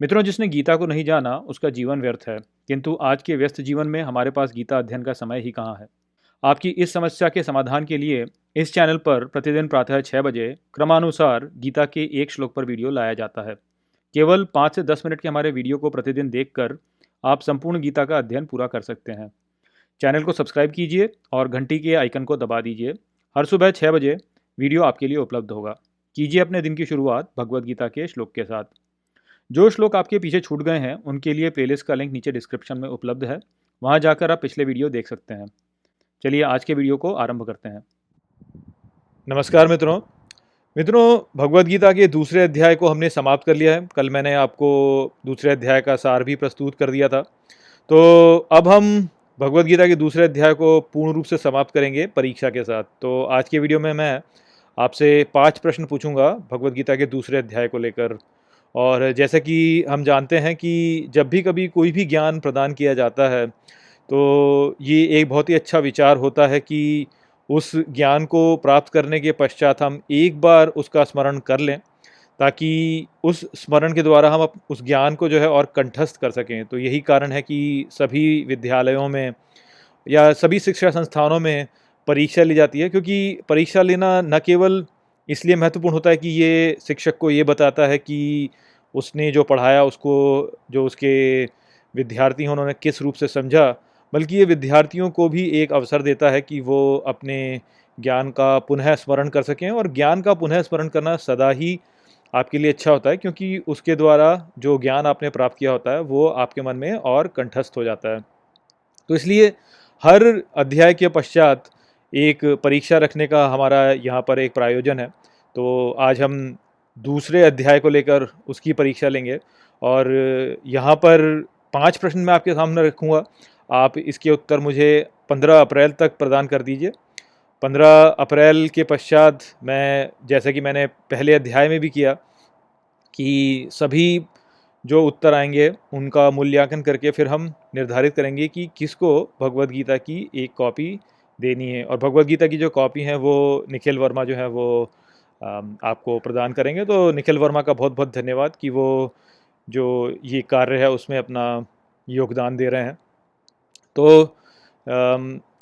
मित्रों, जिसने गीता को नहीं जाना उसका जीवन व्यर्थ है। किंतु आज के व्यस्त जीवन में हमारे पास गीता अध्ययन का समय ही कहाँ है। आपकी इस समस्या के समाधान के लिए इस चैनल पर प्रतिदिन प्रातः 6 बजे क्रमानुसार गीता के एक श्लोक पर वीडियो लाया जाता है। केवल 5 से 10 मिनट के हमारे वीडियो को प्रतिदिन देखकर आप संपूर्ण गीता का अध्ययन पूरा कर सकते हैं। चैनल को सब्सक्राइब कीजिए और घंटी के आइकन को दबा दीजिए। हर सुबह 6 बजे वीडियो आपके लिए उपलब्ध होगा। कीजिए अपने दिन की शुरुआत भगवत गीता के श्लोक के साथ। जो श्लोक आपके पीछे छूट गए हैं उनके लिए प्लेलिस्ट का लिंक नीचे डिस्क्रिप्शन में उपलब्ध है। वहां जाकर आप पिछले वीडियो देख सकते हैं। चलिए आज के वीडियो को आरंभ करते हैं। नमस्कार मित्रों। भगवत गीता के दूसरे अध्याय को हमने समाप्त कर लिया है। कल मैंने आपको दूसरे अध्याय का सार भी प्रस्तुत कर दिया था। तो अब हम भगवत गीता के दूसरे अध्याय को पूर्ण रूप से समाप्त करेंगे परीक्षा के साथ। तो आज के वीडियो में मैं आपसे 5 प्रश्न पूछूंगा भगवत गीता के दूसरे अध्याय को लेकर। और जैसा कि हम जानते हैं कि जब भी कभी कोई भी ज्ञान प्रदान किया जाता है तो ये एक बहुत ही अच्छा विचार होता है कि उस ज्ञान को प्राप्त करने के पश्चात हम एक बार उसका स्मरण कर लें, ताकि उस स्मरण के द्वारा हम उस ज्ञान को जो है और कंठस्थ कर सकें। तो यही कारण है कि सभी विद्यालयों में या सभी शिक्षा संस्थानों में परीक्षा ली जाती है, क्योंकि परीक्षा लेना न केवल इसलिए महत्वपूर्ण होता है कि ये शिक्षक को ये बताता है कि उसने जो पढ़ाया उसको जो उसके विद्यार्थी हैं उन्होंने किस रूप से समझा, बल्कि ये विद्यार्थियों को भी एक अवसर देता है कि वो अपने ज्ञान का पुनः स्मरण कर सकें। और ज्ञान का पुनः स्मरण करना सदा ही आपके लिए अच्छा होता है, क्योंकि उसके द्वारा जो ज्ञान आपने प्राप्त किया होता है वो आपके मन में और कंठस्थ हो जाता है। तो इसलिए हर अध्याय के पश्चात एक परीक्षा रखने का हमारा यहाँ पर एक प्रायोजन है। तो आज हम दूसरे अध्याय को लेकर उसकी परीक्षा लेंगे। और यहाँ पर 5 प्रश्न मैं आपके सामने रखूँगा। आप इसके उत्तर मुझे 15 अप्रैल तक प्रदान कर दीजिए। 15 अप्रैल के पश्चात मैं, जैसा कि मैंने पहले अध्याय में भी किया, कि सभी जो उत्तर आएंगे उनका मूल्यांकन करके फिर हम निर्धारित करेंगे कि किसको भगवत गीता की एक कॉपी देनी है। और भगवत गीता की जो कॉपी है वो निखिल वर्मा जो है वो आपको प्रदान करेंगे। तो निखिल वर्मा का बहुत बहुत धन्यवाद कि वो जो ये कार्य है उसमें अपना योगदान दे रहे हैं। तो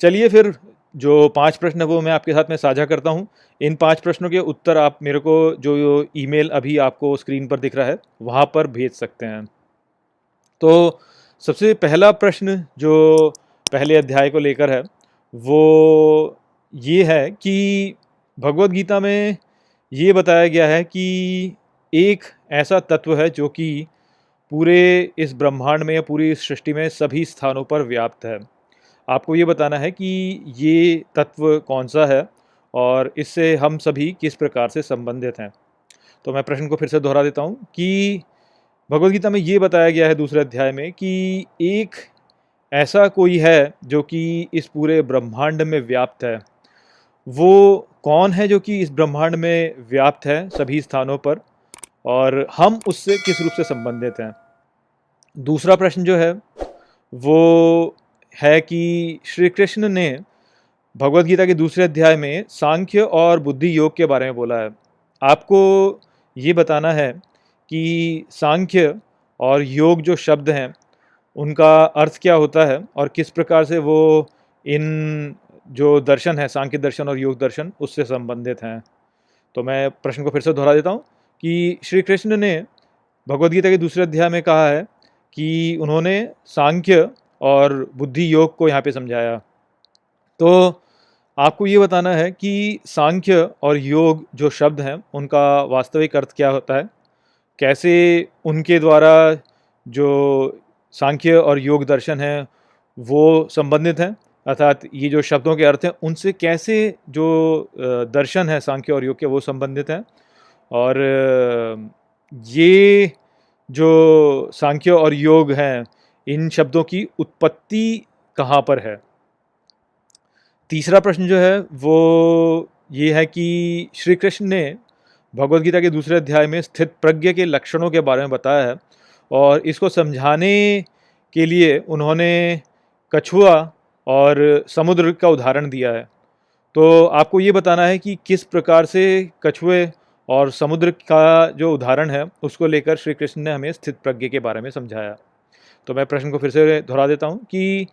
चलिए फिर जो 5 प्रश्न है वो मैं आपके साथ में साझा करता हूँ। इन 5 प्रश्नों के उत्तर आप मेरे को जो ईमेल अभी आपको स्क्रीन पर दिख रहा है वहाँ पर भेज सकते हैं। तो सबसे पहला प्रश्न जो पहले अध्याय को लेकर है वो ये है कि भगवत गीता में ये बताया गया है कि एक ऐसा तत्व है जो कि पूरे इस ब्रह्मांड में या पूरी इस सृष्टि में सभी स्थानों पर व्याप्त है। आपको ये बताना है कि ये तत्व कौन सा है और इससे हम सभी किस प्रकार से संबंधित हैं। तो मैं प्रश्न को फिर से दोहरा देता हूँ कि भगवद गीता में ये बताया गया है दूसरे अध्याय में कि एक ऐसा कोई है जो कि इस पूरे ब्रह्मांड में व्याप्त है। वो कौन है जो कि इस ब्रह्मांड में व्याप्त है सभी स्थानों पर, और हम उससे किस रूप से संबंधित हैं। दूसरा प्रश्न जो है वो है कि श्री कृष्ण ने भगवत गीता के दूसरे अध्याय में सांख्य और बुद्धि योग के बारे में बोला है। आपको ये बताना है कि सांख्य और योग जो शब्द हैं उनका अर्थ क्या होता है और किस प्रकार से वो इन जो दर्शन है, सांख्य दर्शन और योग दर्शन, उससे संबंधित हैं। तो मैं प्रश्न को फिर से दोहरा देता हूँ कि श्री कृष्ण ने भगवद गीता के दूसरे अध्याय में कहा है कि उन्होंने सांख्य और बुद्धि योग को यहाँ पे समझाया। तो आपको ये बताना है कि सांख्य और योग जो शब्द हैं उनका वास्तविक अर्थ क्या होता है, कैसे उनके द्वारा जो सांख्य और योग दर्शन है वो संबंधित हैं, अर्थात ये जो शब्दों के अर्थ हैं उनसे कैसे जो दर्शन है सांख्य और योग के वो संबंधित हैं। और ये जो सांख्य और योग हैं इन शब्दों की उत्पत्ति कहाँ पर है। तीसरा प्रश्न जो है वो ये है कि श्री कृष्ण ने भगवद गीता के दूसरे अध्याय में स्थित प्रज्ञ के लक्षणों के बारे में बताया है, और इसको समझाने के लिए उन्होंने कछुआ और समुद्र का उदाहरण दिया है। तो आपको ये बताना है कि किस प्रकार से कछुए और समुद्र का जो उदाहरण है उसको लेकर श्री कृष्ण ने हमें स्थित प्रज्ञ के बारे में समझाया। तो मैं प्रश्न को फिर से दोहरा देता हूँ कि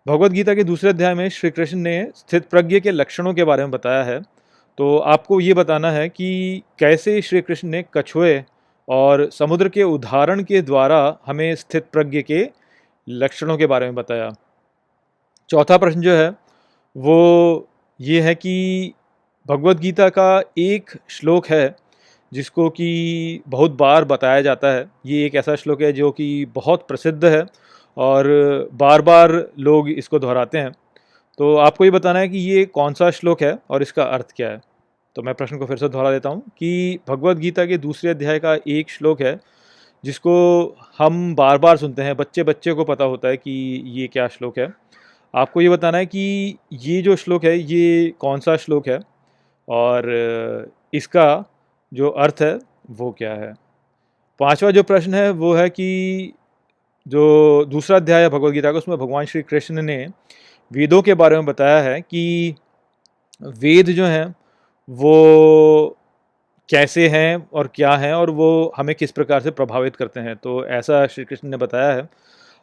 भगवद गीता के दूसरे अध्याय में श्री कृष्ण ने स्थित प्रज्ञ के लक्षणों के बारे में बताया है। तो आपको ये बताना है कि कैसे श्री कृष्ण ने कछुए और समुद्र के उदाहरण के द्वारा हमें स्थित प्रज्ञ के लक्षणों के बारे में बताया। चौथा प्रश्न जो है वो ये है कि भगवद गीता का एक श्लोक है जिसको कि बहुत बार बताया जाता है। ये एक ऐसा श्लोक है जो कि बहुत प्रसिद्ध है और बार बार लोग इसको दोहराते हैं। तो आपको ये बताना है कि ये कौन सा श्लोक है और इसका अर्थ क्या है। तो मैं प्रश्न को फिर से दोहरा देता हूँ कि भगवद गीता के दूसरे अध्याय का एक श्लोक है जिसको हम बार बार सुनते हैं, बच्चे बच्चे को पता होता है कि ये क्या श्लोक है। आपको ये बताना है कि ये जो श्लोक है ये कौन सा श्लोक है और इसका जो अर्थ है वो क्या है। पांचवा जो प्रश्न है वो है कि जो दूसरा अध्याय है भगवद गीता का उसमें भगवान श्री कृष्ण ने वेदों के बारे में बताया है कि वेद जो हैं वो कैसे हैं और क्या हैं और वो हमें किस प्रकार से प्रभावित करते हैं। तो ऐसा श्री कृष्ण ने बताया है।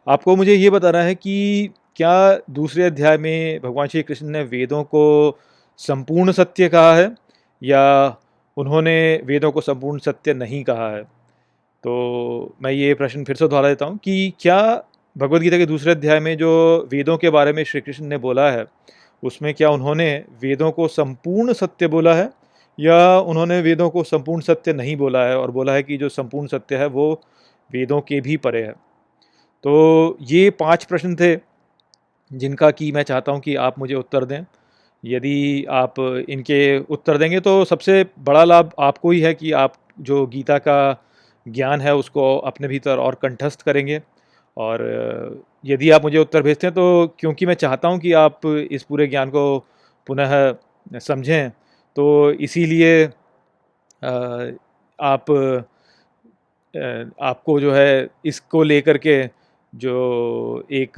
आपको मुझे ये बताना है कि क्या दूसरे अध्याय में भगवान श्री कृष्ण ने वेदों को संपूर्ण सत्य कहा है या उन्होंने वेदों को संपूर्ण सत्य नहीं कहा है। तो मैं ये प्रश्न फिर से दोहरा देता हूँ कि क्या भगवद गीता के दूसरे अध्याय में जो वेदों के बारे में श्री कृष्ण ने बोला है उसमें क्या उन्होंने वेदों को संपूर्ण सत्य बोला है या उन्होंने वेदों को संपूर्ण सत्य नहीं बोला है और बोला है कि जो संपूर्ण सत्य है वो वेदों के भी परे है। तो ये 5 प्रश्न थे जिनका कि मैं चाहता हूँ कि आप मुझे उत्तर दें। यदि आप इनके उत्तर देंगे तो सबसे बड़ा लाभ आपको ही है कि आप जो गीता का ज्ञान है उसको अपने भीतर और कंठस्थ करेंगे। और यदि आप मुझे उत्तर भेजते हैं तो क्योंकि मैं चाहता हूं कि आप इस पूरे ज्ञान को पुनः समझें, तो इसीलिए आप आपको जो है इसको लेकर के जो एक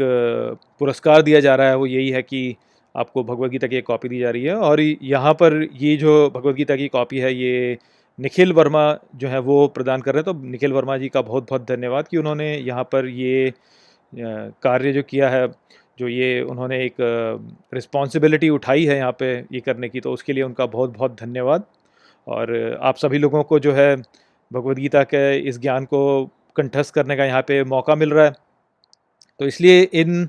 पुरस्कार दिया जा रहा है वो यही है कि आपको भगवद गीता की एक कॉपी दी जा रही है। और यहाँ पर ये जो भगवद गीता की कॉपी है ये निखिल वर्मा जो है वो प्रदान कर रहे हैं। तो निखिल वर्मा जी का बहुत बहुत धन्यवाद कि उन्होंने यहाँ पर ये कार्य जो किया है, जो ये उन्होंने एक रिस्पॉन्सिबिलिटी उठाई है यहाँ पे ये करने की, तो उसके लिए उनका बहुत बहुत धन्यवाद। और आप सभी लोगों को जो है भगवद गीता के इस ज्ञान को कंठस्थ करने का यहाँ पे मौका मिल रहा है। तो इसलिए इन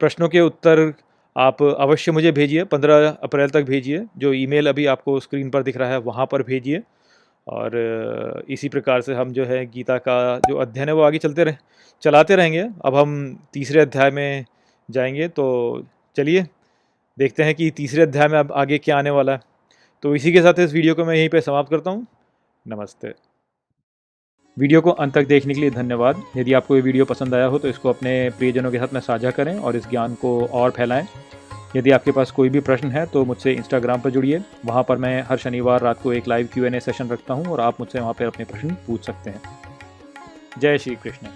प्रश्नों के उत्तर आप अवश्य मुझे भेजिए, 15 अप्रैल तक भेजिए। जो ईमेल अभी आपको स्क्रीन पर दिख रहा है वहाँ पर भेजिए। और इसी प्रकार से हम जो है गीता का जो अध्ययन है वो आगे चलाते रहेंगे। अब हम तीसरे अध्याय में जाएंगे, तो चलिए देखते हैं कि तीसरे अध्याय में अब आगे क्या आने वाला है। तो इसी के साथ इस वीडियो को मैं यहीं पे समाप्त करता हूँ। नमस्ते। वीडियो को अंत तक देखने के लिए धन्यवाद। यदि आपको ये वीडियो पसंद आया हो तो इसको अपने प्रियजनों के साथ में साझा करें और इस ज्ञान को और फैलाएं। यदि आपके पास कोई भी प्रश्न है तो मुझसे इंस्टाग्राम पर जुड़िए। वहाँ पर मैं हर शनिवार रात को एक लाइव Q&A सेशन रखता हूँ और आप मुझसे वहाँ पर अपने प्रश्न पूछ सकते हैं। जय श्री कृष्ण।